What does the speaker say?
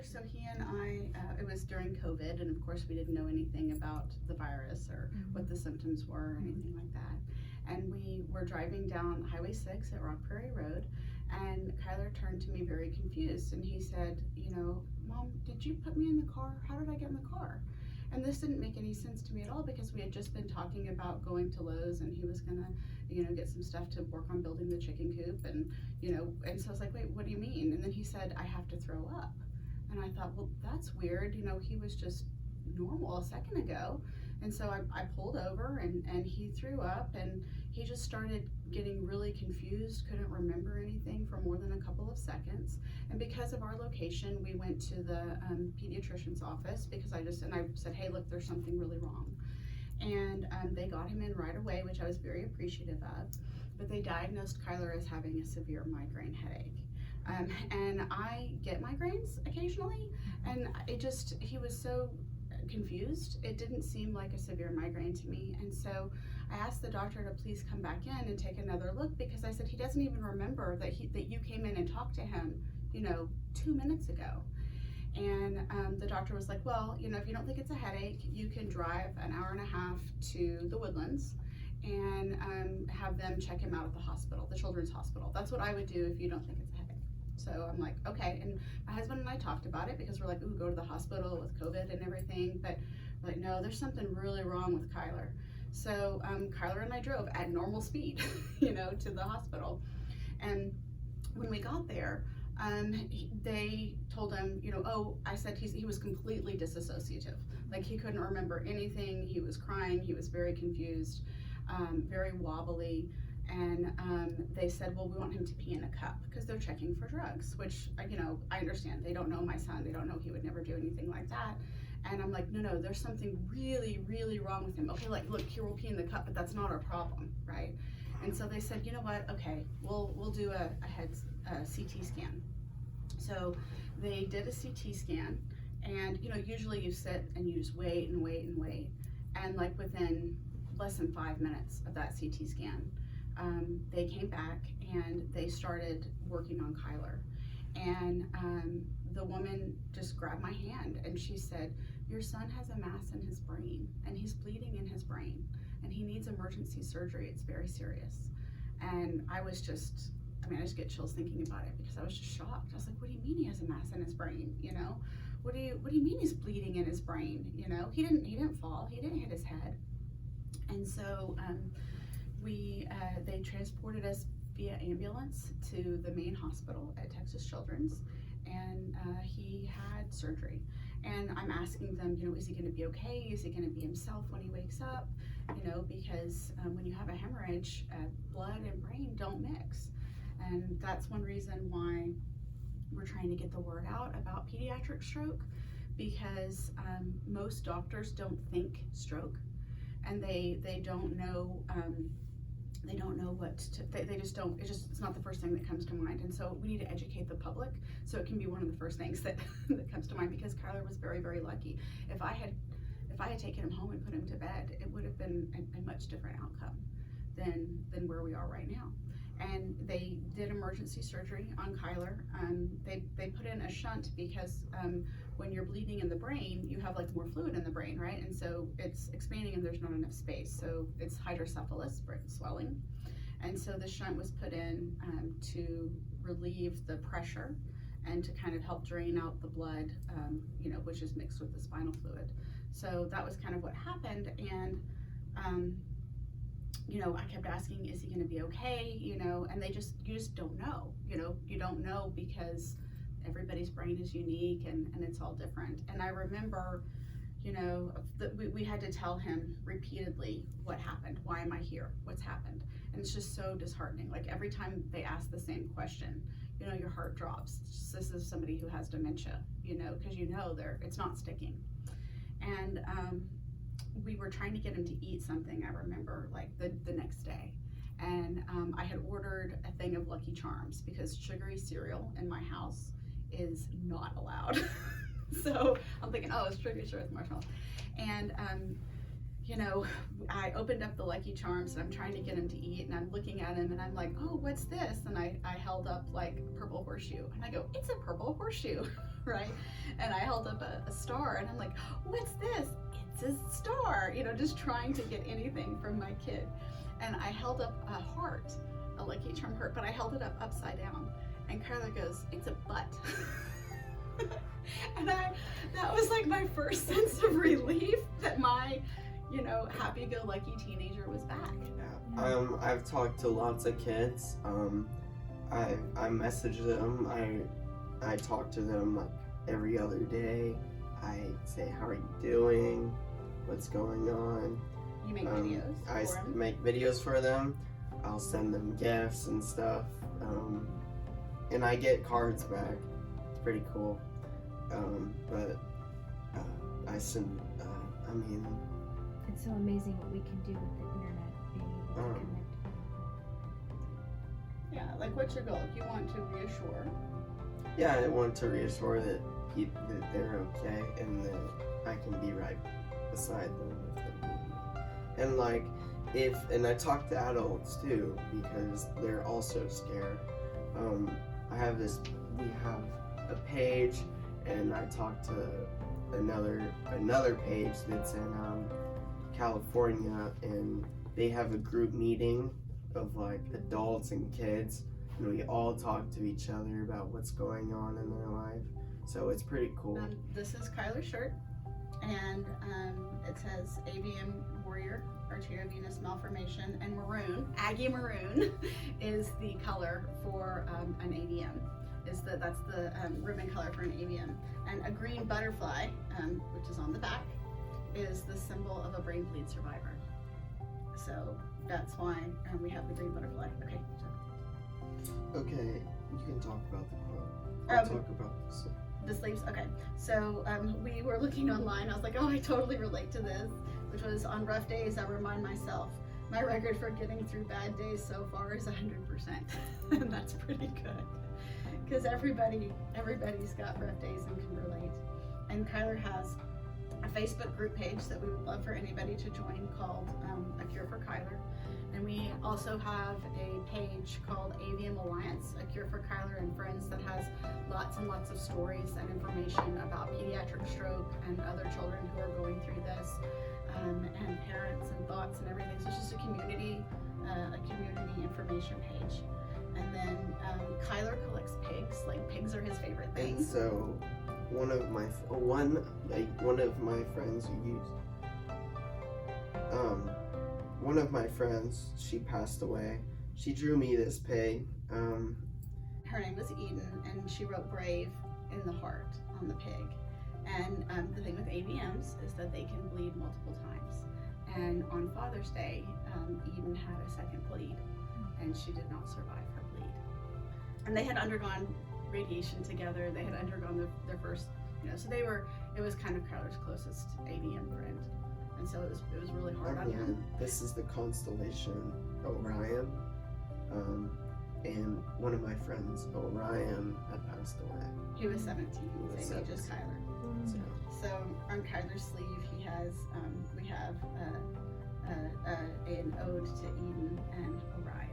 so he and I, it was during COVID, and of course we didn't know anything about the virus or what the symptoms were or anything like that. And we were driving down Highway 6 at Rock Prairie Road, and Kyler turned to me very confused, and he said, you know, Mom, did you put me in the car? How did I get in the car? And this didn't make any sense to me at all, because we had just been talking about going to Lowe's, and he was gonna, you know, get some stuff to work on building the chicken coop, and, you know, and so I was like, wait, what do you mean? And then he said, I have to throw up. And I thought, well, that's weird, you know, he was just normal a second ago. And so I pulled over, and he threw up, and he just started getting really confused, couldn't remember anything for more than a couple of seconds. And because of our location, we went to the pediatrician's office, because I said, hey, look, there's something really wrong. And they got him in right away, which I was very appreciative of. But they diagnosed Kyler as having a severe migraine headache. And I get migraines occasionally, and he was so confused. It didn't seem like a severe migraine to me. And so I asked the doctor to please come back in and take another look, because I said, he doesn't even remember that you came in and talked to him, you know, 2 minutes ago. And the doctor was like, well, you know, if you don't think it's a headache, you can drive an hour and a half to the Woodlands and have them check him out at the hospital, the children's hospital. That's what I would do if you don't think it's a headache. So I'm like, okay. And my husband and I talked about it, because we're like, ooh, go to the hospital with COVID and everything. But we're like, no, there's something really wrong with Kyler. So Kyler and I drove at normal speed, you know, to the hospital. And when we got there, they told him, you know, oh, I said he was completely disassociative. Like, he couldn't remember anything. He was crying. He was very confused, very wobbly. And they said, well, we want him to pee in a cup, because they're checking for drugs, which, you know, I understand. They don't know my son. They don't know he would never do anything like that. And I'm like, no, there's something really, really wrong with him. Okay, like, look, here, we'll pee in the cup, but that's not our problem, right? And so they said, you know what, okay, we'll do a CT scan. So they did a CT scan, and, you know, usually you sit and you just wait and wait and wait. And like within less than 5 minutes of that CT scan, they came back and they started working on Kyler. And the woman just grabbed my hand and she said, your son has a mass in his brain, and he's bleeding in his brain, and he needs emergency surgery. It's very serious. And I just get chills thinking about it, because I was just shocked. I was like, what do you mean he has a mass in his brain? You know, what do you mean he's bleeding in his brain? You know, he didn't fall, he didn't hit his head. And so they transported us via ambulance to the main hospital at Texas Children's, and he had surgery. And I'm asking them, you know, is he going to be okay? Is he going to be himself when he wakes up? You know, because when you have a hemorrhage, blood and brain don't mix. And that's one reason why we're trying to get the word out about pediatric stroke, because most doctors don't think stroke, and they don't know what to, they just don't, it's not the first thing that comes to mind. And so we need to educate the public, so it can be one of the first things that comes to mind, because Kyler was very, very lucky. If I had taken him home and put him to bed, it would have been a much different outcome than where we are right now. And they did emergency surgery on Kyler. They put in a shunt, because when you're bleeding in the brain, you have like more fluid in the brain, right? And so it's expanding and there's not enough space. So it's hydrocephalus, swelling. And so the shunt was put in to relieve the pressure and to kind of help drain out the blood, you know, which is mixed with the spinal fluid. So that was kind of what happened. And you know, I kept asking, is he going to be okay? You know, and you just don't know. You know, you don't know, because everybody's brain is unique and it's all different. And I remember, you know, we had to tell him repeatedly what happened. Why am I here? What's happened? And it's just so disheartening. Like, every time they ask the same question, you know, your heart drops. This is somebody who has dementia, you know, because you know it's not sticking. And we were trying to get him to eat something, I remember, like the next day. And I had ordered a thing of Lucky Charms, because sugary cereal in my house is not allowed. So I'm thinking, oh, it's sugary cereal with marshmallows. And you know, I opened up the Lucky Charms and I'm trying to get him to eat, and I'm looking at him and I'm like, oh, what's this? And I held up like a purple horseshoe, and I go, it's a purple horseshoe, right? And I held up a star, and I'm like, what's this? It's a star, you know, just trying to get anything from my kid. And I held up a heart, a Lucky Charm heart, but I held it up upside down. And Kyler goes, it's a butt. And that was like my first sense of relief that my, you know, happy-go-lucky teenager was back. Yeah. I've talked to lots of kids. I message them. I talk to them like every other day. I say, how are you doing? What's going on? You make videos I for them? make videos for them. I'll send them gifts and stuff. And I get cards back. It's pretty cool. But I send, I mean... It's so amazing what we can do with the internet, being able to connect. Yeah, like what's your goal? If you want to reassure. Yeah, I want to reassure that that they're okay and that I can be right beside them if they need me. And like, and I talk to adults too, because they're also scared. We have a page, and I talk to another page that's in California, and they have a group meeting of like adults and kids, and we all talk to each other about what's going on in their life. So it's pretty cool. This is Kyler's shirt, and it says AVM Warrior, Arterial Venous Malformation, and maroon, Aggie maroon, is the color for an AVM. That's the ribbon color for an AVM. And a green butterfly, which is on the back, is the symbol of a brain bleed survivor. So that's why we have the green butterfly. Okay. Okay, you can talk about the quote. I'll talk about this. The sleeves, okay. So we were looking online. I was like, oh, I totally relate to this, which was, on rough days, I remind myself, my record for getting through bad days so far is 100%. And that's pretty good. Because everybody's got rough days and can relate. And Kyler has a Facebook group page that we would love for anybody to join called A Cure for Kyler. And we also have a page called AVM Alliance, A Cure for Kyler and Friends, that has lots and lots of stories and information about pediatric stroke and other children who are going through this, and parents and thoughts and everything. So it's just a community information page. And then Kyler collects pigs. Like, pigs are his favorite thing. And so one of my friends who used one of my friends, she passed away. She drew me this pig. Her name was Eden, and she wrote brave in the heart on the pig. And the thing with AVMs is that they can bleed multiple times. And on Father's Day, Eden had a second bleed, and she did not survive her bleed. And they had undergone radiation together. They had undergone their first, so it was kind of Kyler's closest AVM friend. And so it was really hard on him. This is the constellation Orion. And one of my friends, Orion, had passed away. He was 17, same age as Kyler. So on Kyler's sleeve, we have an ode to Eden and Orion.